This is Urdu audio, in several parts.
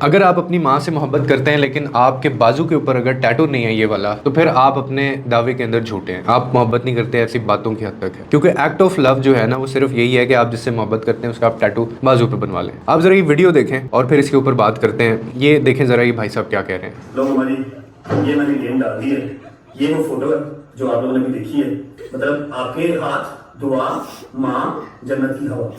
اگر آپ اپنی ماں سے محبت کرتے ہیں لیکن آپ کے بازو کے اوپر اگر ٹیٹو نہیں ہے یہ والا، تو پھر آپ اپنے دعوے کے اندر جھوٹے ہیں، آپ محبت نہیں کرتے، ایسی باتوں کی حد تک ہے. کیونکہ ایکٹ آف لو جو ہے نا وہ صرف یہی ہے کہ آپ جس سے محبت کرتے ہیں اس کا آپ ٹیٹو بازو پہ بنوا لیں. آپ ذرا یہ ویڈیو دیکھیں اور پھر اس کے اوپر بات کرتے ہیں. یہ دیکھیں ذرا یہ بھائی صاحب کیا کہہ رہے ہیں. لوگ ہماری یہ میں نے گیم ڈال دی ہے، یہ وہ فوٹو ہے جو آپ لوگوں نے بھی دیکھی ہے. مطلب آپ کے ہاتھ دعا ماں جنت کی ہوا،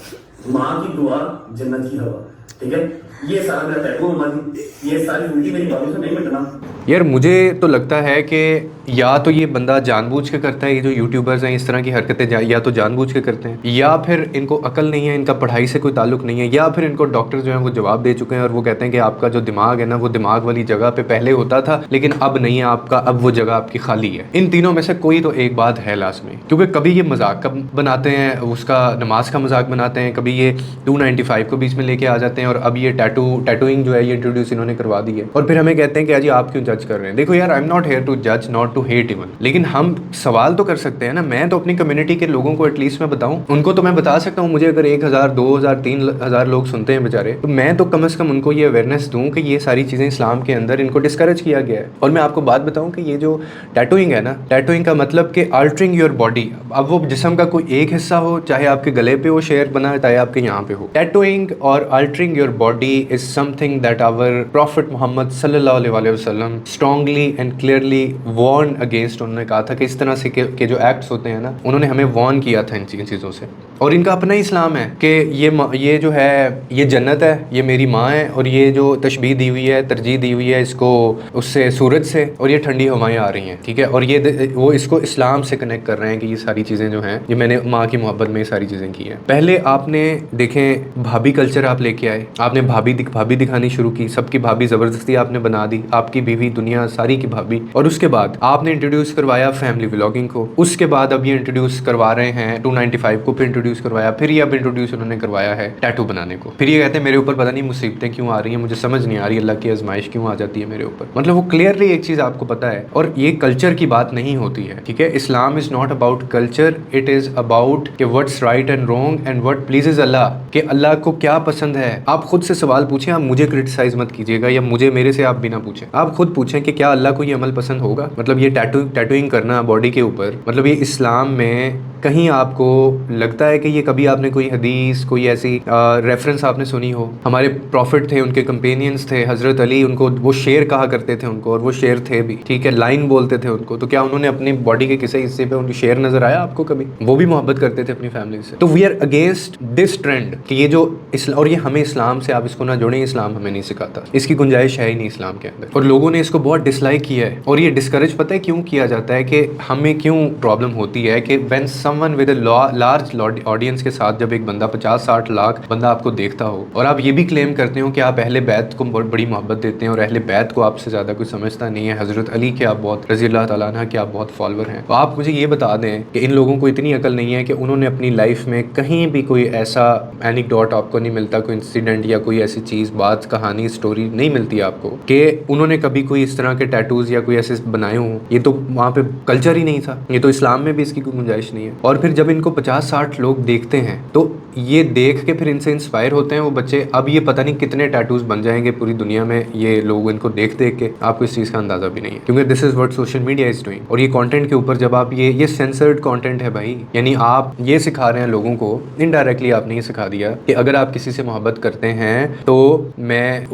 ماں کی دعا جنت کی ہوا، ٹھیک ہے. یہ سارا میرا ٹیٹو ہماری، یہ ساری زندگی میری باتوں سے نہیں مٹنا. یار مجھے تو لگتا ہے کہ یا تو یہ بندہ جان بوجھ کے کرتا ہے، یہ جو یوٹیوبرز ہیں اس طرح کی حرکتیں یا تو جان بوجھ کے کرتے ہیں، یا پھر ان کو عقل نہیں ہے، ان کا پڑھائی سے کوئی تعلق نہیں ہے، یا پھر ان کو ڈاکٹر جو ہیں وہ جواب دے چکے ہیں اور وہ کہتے ہیں کہ آپ کا جو دماغ ہے نا وہ دماغ والی جگہ پہ پہلے ہوتا تھا لیکن اب نہیں ہے آپ کا، اب وہ جگہ آپ کی خالی ہے. ان تینوں میں سے کوئی تو ایک بات ہے لازمی. کیونکہ کبھی یہ مذاق کا بناتے ہیں، اس کا نماز کا مذاق بناتے ہیں، کبھی یہ 295 کو بیچ میں لے کے آ جاتے ہیں، اور اب یہ ٹیٹوئنگ جو ہے یہ انٹروڈیوس انہوں نے کروا دی ہے، اور پھر ہمیں کہتے ہیں کہ جی آپ کیوں جج کر رہے ہیں. دیکھو یار، I am not here to جج، ناٹ ٹو ہیٹ ایون، لیکن ہم سوال تو کر سکتے ہیں نا. میں تو اپنی کمیونٹی کے لوگوں کو ایٹ لیسٹ میں بتاؤں، ان کو تو میں بتا سکتا ہوں. مجھے اگر 1000 2000 3000 لوگ سنتے ہیں بیچارے، تو میں تو کم از کم ان کو یہ اویئرنیس دوں کہ یہ ساری چیزیں اسلام کے اندر ان کو ڈسکریج کیا گیا ہے. اور میں آپ کو بات بتاؤں کہ یہ جو ٹیٹوئنگ ہے نا، ٹیٹوئنگ کا مطلب کہ آلٹرنگ یور باڈی. اب وہ جسم کا کوئی ایک حصہ ہو، چاہے آپ کے گلے پہ وہ شیر بنا ہے، چاہے آپ کے یہاں پہ ہو. ٹیٹوئنگ اور altering your body is something that our prophet محمد صلی اللہ علیہ وسلم strongly and clearly warn against. انہوں نے کہا تھا کہ اس طرح سے کہ جو ایکٹس ہوتے ہیں نا، انہوں نے ہمیں وارن کیا تھا ان چیزوں سے. اور ان کا اپنا ہی اسلام ہے کہ یہ جو ہے یہ جنت ہے، یہ میری ماں ہے، اور یہ جو تشبیہ دی ہوئی ہے، ترجیح دی ہوئی ہے اس کو اس سے سورج سے، اور یہ ٹھنڈی ہوائیں آ رہی ہیں، ٹھیک ہے. اور یہ وہ اس کو اسلام سے کنیکٹ کر رہے ہیں کہ یہ ساری چیزیں جو ہیں یہ میں نے ماں کی محبت میں یہ ساری چیزیں کی ہیں. پہلے آپ نے دیکھیں بھابھی کلچر آپ لے کے آئے، آپ نے بھابھی دکھانی شروع کی، سب کی بھابھی زبردستی آپ نے بنا دی، آپ کی بیوی دنیا ساری کی بھابھی. اور اس کے بعد آپ نے انٹروڈیوس کروایا فیملی ولاگنگ کو. اس کے بعد اب یہ انٹروڈیوس کروا رہے ہیں 295 کو، پھر انٹروڈیوس کروایا، پھر یہ اب انٹروڈیوس انہوں نے کروایا ہے ٹیٹو بنانے کو. پھر یہ کہتے ہیں میرے اوپر پتہ نہیں مصیبتیں کیوں آ رہی ہیں، مجھے سمجھ نہیں آ رہی، اللہ کی آزمائش کیوں آ جاتی ہے میرے اوپر. مطلب وہ کلیئرلی ایک چیز آپ کو پتہ ہے. اور یہ کلچر کی بات نہیں ہوتی ہے، ٹھیک ہے. Islam is not about culture, it is about کہ what's right and wrong and what pleases Allah, کہ اللہ کو کیا پسند ہے. آپ خود سے سوال پوچھیں، آپ مجھے کرٹیسائز مت کیجیے گا، یا میرے سے آپ بھی نہ پوچھیں. آپ خود پوچھیں کہ کیا اللہ کو یہ عمل پسند ہوگا. مطلب یہ ٹیٹوئنگ کرنا باڈی کے اوپر، مطلب یہ اسلام میں کہیں آپ کو لگتا ہے کہ یہ کبھی آپ نے کوئی حدیث، کوئی ایسی ریفرنس آپ نے سنی ہو؟ ہمارے پروفٹ تھے، ان کے کمپینینز تھے، حضرت علی، ان کو وہ شیر کہا کرتے تھے ان کو، اور وہ شیر تھے بھی، ٹھیک ہے، لائن بولتے تھے ان کو. تو کیا انہوں نے اپنی باڈی کے کسی حصے پہ ان کی شیر نظر آیا آپ کو کبھی؟ وہ بھی محبت کرتے تھے اپنی فیملی سے. تو we are against this trend کہ یہ جو اور یہ ہمیں اسلام سے، آپ اس کو نہ جوڑیں، اسلام ہمیں نہیں سکھاتا، اس کی گنجائش ہے ہی نہیں اسلام کے اندر. اور لوگوں نے اس کو بہت ڈس لائک کیا ہے. اور یہ ڈسکریج پتہ ہے کیوں کیا جاتا ہے؟ کہ ہمیں کیوں پرابلم ہوتی ہے کہ when some one with a large audience کے ساتھ، جب ایک بندہ 50-60 لاکھ بندہ آپ کو دیکھتا ہو، اور آپ یہ بھی کلیم کرتے ہو کہ آپ اہل بیت کو بڑی محبت دیتے ہیں اور اہل بیت کو آپ سے زیادہ کوئی سمجھتا نہیں ہے، حضرت علی کے آپ بہت، رضی اللہ تعالیٰ عنہ کے آپ بہت فالوور ہیں، تو آپ مجھے یہ بتا دیں کہ ان لوگوں کو اتنی عقل نہیں ہے کہ انہوں نے اپنی لائف میں کہیں بھی کوئی ایسا اینیکڈوٹ آپ کو نہیں ملتا، کوئی انسیڈنٹ یا کوئی ایسی چیز، بات، کہانی، اسٹوری نہیں ملتی آپ کو کہ انہوں نے کبھی کوئی اس طرح کے ٹیٹوز یا کوئی ایسے بنائے ہوں. یہ تو وہاں پہ کلچر ہی نہیں تھا، یہ تو اسلام میں بھی اس کی کوئی گنجائش نہیں ہے. اور پھر جب ان کو 50-60 لوگ دیکھتے ہیں تو یہ دیکھ کے پھر ان سے انسپائر ہوتے ہیں وہ بچے. اب یہ پتہ نہیں کتنے ٹیٹوز بن جائیں گے پوری دنیا میں یہ لوگ ان کو دیکھ کے، آپ کو اس چیز کا اندازہ بھی نہیں ہے. کیونکہ this is what social media is doing. اور یہ کانٹینٹ کے اوپر جب آپ یہ سینسرڈ کانٹینٹ ہے بھائی، یعنی آپ یہ سکھا رہے ہیں لوگوں کو، انڈائریکٹلی آپ نے یہ سکھا دیا کہ اگر آپ کسی سے محبت کرتے ہیں تو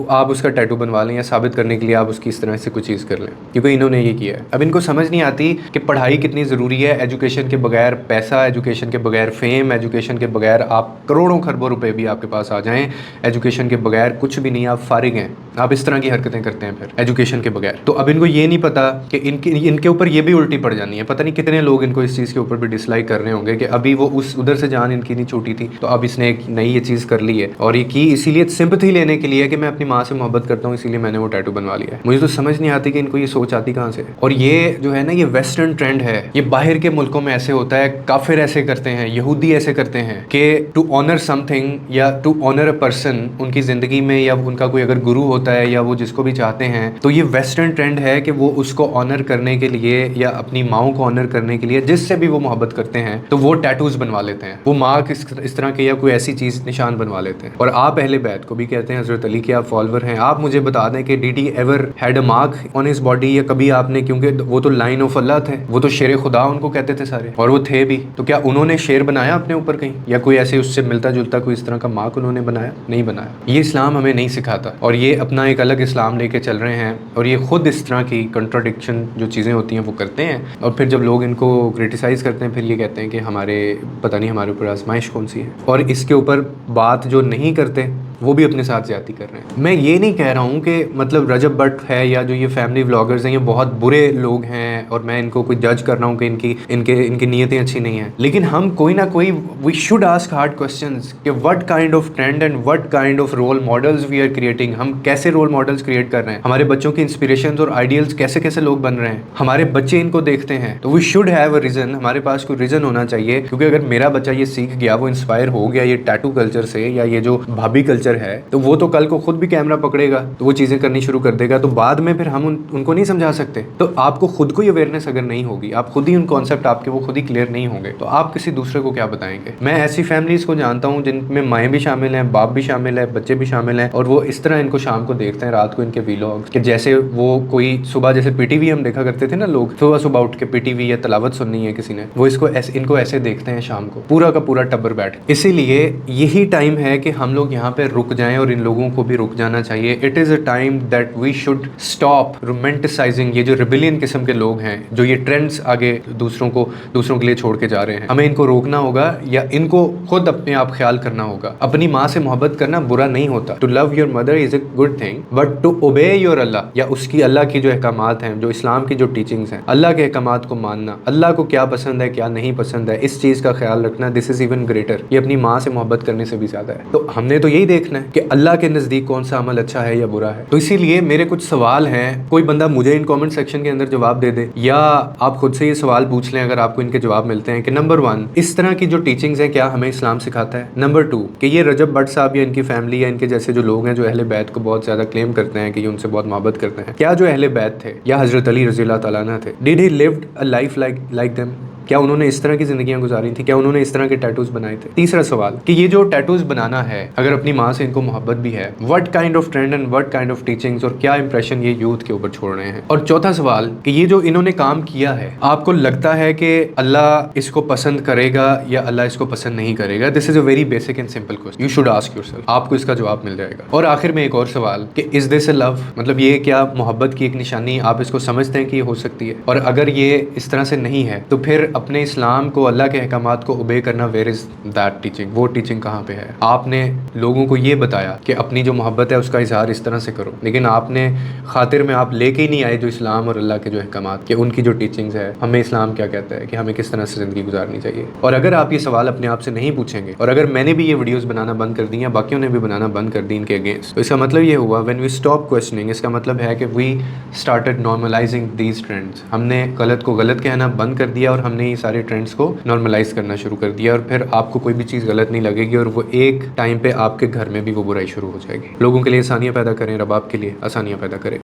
آپ اس کا ٹیٹو بنوا لیں، یا ثابت کرنے کے لیے آپ اس کی اس طرح سے کوئی چیز کر لیں، کیونکہ انہوں نے یہ کیا ہے. اب ان کو سمجھ نہیں آتی کہ پڑھائی کتنی ضروری ہے. ایجوکیشن کے بغیر پیسہ، ایجوکیشن کے بغیر فیم، ایجوکیشن کے بغیر آپ کروڑوں خربوں روپے بھی آپ کے پاس آ جائیں، ایجوکیشن کے بغیر کچھ بھی نہیں، آپ فارغ ہیں. آپ اس طرح کی حرکتیں کرتے ہیں پھر ایجوکیشن کے بغیر. تو اب ان کو یہ نہیں پتا کہ ان کے اوپر یہ بھی الٹی پڑ جانی ہے. پتہ نہیں کتنے لوگ ان کو اس چیز کے اوپر بھی ڈس لائک کر رہے ہوں گے کہ ابھی وہ ادھر سے جان ان کی نہیں چھوٹی تھی، تو اب اس نے ایک نئی یہ چیز کر لی ہے، اور یہ کی اسی لیے سمپتھی لینے کے لیے کہ میں اپنی ماں سے محبت کرتا ہوں، اسی لیے میں نے وہ ٹیٹو بنوا لیا ہے. مجھے تو سمجھ نہیں آتی کہ ان کو یہ سوچ آتی کہاں سے. اور یہ جو ہے نا یہ ویسٹرن ٹرینڈ ہے، یہ باہر کے ملکوں میں ایسے ہوتا ہے، کافر ایسے کرتے ہیں، یہودی ایسے کرتے ہیں کہ ٹو آنر سم تھنگ یا ٹو آنر اے پرسن، ان کی زندگی میں یا ان کا کوئی اگر گرو ہوتا ہوتا ہے یا وہ جس کو بھی چاہتے ہیں, تو یہ ویسٹرن ٹرینڈ ہے کہ وہ اس کو آنر کرنے کے لیے یا اپنی ماؤں کو آنر کرنے کے لیے جس سے بھی وہ محبت کرتے ہیں تو وہ ٹیٹوز بنوا لیتے ہیں, وہ مارک اس طرح کے یا کوئی ایسی چیز نشان بنوا لیتے ہیں. اور آپ اہل بیت کو بھی کہتے ہیں حضرت علی کے آپ فالوور ہیں, آپ مجھے بتا دیں کہ did he ever had a mark on his body, یا کبھی آپ نے, کیونکہ وہ تو لائن آف اللہ تھے, وہ تو شیر خدا ان کو کہتے تھے سارے, اور وہ تھے بھی, تو کیا انہوں نے شیر بنایا اپنے اوپر کہیں, یا کوئی ایسے اس سے ملتا جلتا کوئی اس طرح کا مارک انہوں نے بنایا؟ نہیں بنایا. یہ اسلام ہمیں نہیں سکھاتا, اور یہ اپنا ایک الگ اسلام لے کے چل رہے ہیں, اور یہ خود اس طرح کی کنٹراڈکشن جو چیزیں ہوتی ہیں وہ کرتے ہیں, اور پھر جب لوگ ان کو کرٹیسائز کرتے ہیں پھر یہ کہتے ہیں کہ ہمارے پتہ نہیں ہمارے اوپر آزمائش کون سی ہے, اور اس کے اوپر بات جو نہیں کرتے وہ بھی اپنے ساتھ زیادتی کر رہے ہیں. میں یہ نہیں کہہ رہا ہوں کہ مطلب رجب بٹ ہے یا جو یہ فیملی ولاگرز ہیں یہ بہت برے لوگ ہیں اور میں ان کو کوئی جج کر رہا ہوں کہ ان کی نیتیں اچھی نہیں ہیں, لیکن ہم کوئی نہ کوئی we should ask hard questions کہ what kind of trend and what kind of role models we are creating. ہم کیسے رول ماڈلز کریٹ کر رہے ہیں, ہمارے بچوں کی انسپریشنز اور آئیڈیلز کیسے کیسے لوگ بن رہے ہیں, ہمارے بچے ان کو دیکھتے ہیں, تو we should have a reason, ہمارے پاس کوئی ریزن ہونا چاہیے. کیونکہ اگر میرا بچہ یہ سیکھ گیا, وہ انسپائر ہو گیا یہ ٹیٹو کلچر سے یا یہ جو بھابھی کلچر ہے, تو وہ تو کل کو خود بھی کیمرہ پکڑے گا تو وہ چیزیں کرنی شروع کر دے گا, تو بعد میں پھر ہم ان کو نہیں سمجھا سکتے. تو آپ کو خود کو یہ اویئرنیس اگر نہیں ہوگی, آپ خود ہی ان کانسیپٹ آپ کے وہ خود ہی کلیئر نہیں ہوں گے, تو آپ کسی دوسرے کو کیا بتائیں گے. میں ایسی فیملیز کو جانتا ہوں جن میں مائیں بھی شامل ہیں, باپ بھی شامل ہے, بچے بھی شامل ہیں, اور وہ اس طرح ان کو شام کو دیکھتے ہیں, رات کو ان کے ویلاگ, کہ جیسے وہ کوئی صبح جیسے پی ٹی وی ہم دیکھا کرتے تھے نا لوگ, صبح اٹھ کے پی ٹی وی یا تلاوت سننی ہے کسی نے, وہ ان کو ایسے دیکھتے ہیں شام کو پورا کا پورا ٹبر بیٹھ. اسی لیے یہی ٹائم ہے کہ ہم لوگ یہاں پہ رک جائیں اور ان لوگوں کو بھی رک جانا چاہیے. It is a time that we should stop romanticising یہ جو ریبیلین قسم کے لوگ ہیں جو یہ ٹرینڈس آگے دوسروں کے لیے چھوڑ کے جا رہے ہیں. ہمیں ان کو روکنا ہوگا یا ان کو خود اپنے آپ خیال کرنا ہوگا. اپنی ماں سے محبت کرنا برا نہیں ہوتا. To love your mother is a good thing, but to obey your Allah, یا اس کی اللہ کی جو احکامات ہیں, جو اسلام کی جو ٹیچنگس ہیں, اللہ کے احکامات کو ماننا, اللہ کو کیا پسند ہے کیا نہیں پسند ہے, اس چیز کا خیال رکھنا, دس از ایون گریٹر. یہ اپنی ماں سے محبت کرنے سے بھی زیادہ ہے. تو ہم نے تو یہی دیکھنا ہے کہ اللہ کے نزدیک کون سا عمل اچھا ہے یا برا ہے. تو اسی لیے میرے کچھ سوال ہیں, کوئی بندہ مجھے ان کامنٹ سیکشن کے اندر جواب دے دے, یا آپ خود سے یہ سوال پوچھ لیں اگر آپ کو ان کے جواب ملتے ہیں, کہ نمبر 1 اس طرح کی جو ٹیچنگز ہیں کیا ہمیں اسلام سکھاتا ہے. نمبر 2 کہ یہ رجب بٹ صاحب یا ان کی فیملی یا ان کے جیسے جو لوگ ہیں جو اہل بیت کو بہت زیادہ کلیم کرتے ہیں کہ یہ ان سے بہت محبت کرتے ہیں, کیا جو اہل بیت تھے یا حضرت علی رضی اللہ تعالیٰ عنہ تھے, did he lived a life like them, کیا انہوں نے اس طرح کی زندگیاں گزاری تھیں, کیا انہوں نے اس طرح کے ٹیٹوز بنائے تھے. تیسرا سوال کہ یہ جو ٹیٹوز بنانا ہے اگر اپنی ماں سے ان کو محبت بھی ہے, what kind of trend and what kind of teachings, اور کیا امپریشن یہ یوتھ کے اوپر چھوڑ رہے ہیں. اور چوتھا سوال کہ یہ جو انہوں نے کام کیا ہے, آپ کو لگتا ہے کہ اللہ اس کو پسند کرے گا یا اللہ اس کو پسند نہیں کرے گا. This is a very basic and simple question, you should ask yourself, آپ کو اس کا جواب مل جائے گا. اور آخر میں ایک اور سوال کہ از دس اے لو, مطلب یہ کیا محبت کی ایک نشانی آپ اس کو سمجھتے ہیں کہ یہ ہو سکتی ہے, اور اگر یہ اس طرح سے نہیں ہے تو پھر اپنے اسلام کو, اللہ کے احکامات کو اوبے کرنا, ویئر از دیٹ ٹیچنگ, وہ ٹیچنگ کہاں پہ ہے. آپ نے لوگوں کو یہ بتایا کہ اپنی جو محبت ہے اس کا اظہار اس طرح سے کرو, لیکن آپ نے خاطر میں آپ لے کے ہی نہیں آئے جو اسلام اور اللہ کے جو احکامات, کہ ان کی جو ٹیچنگز ہے, ہمیں اسلام کیا کہتا ہے کہ ہمیں کس طرح سے زندگی گزارنی چاہیے. اور اگر آپ یہ سوال اپنے آپ سے نہیں پوچھیں گے, اور اگر میں نے بھی یہ ویڈیوز بنانا بند کر دی یا باقیوں نے بھی بنانا بند کر دی ان کے اگینسٹ, تو اس کا مطلب یہ ہوا وین وی اسٹاپ کویسچننگ, اس کا مطلب ہے کہ we started normalising these trends, ہم نے غلط کو غلط کہنا بند کر دیا اور ہم نے یہ سارے ٹرینڈس کو نارملائز کرنا شروع کر دیا, اور پھر آپ کو کوئی بھی چیز غلط نہیں لگے گی, اور وہ ایک ٹائم پہ آپ کے گھر میں بھی وہ برائی شروع ہو جائے گی. لوگوں کے لیے آسانیاں پیدا کریں, رب آپ کے لیے آسانیاں پیدا کرے.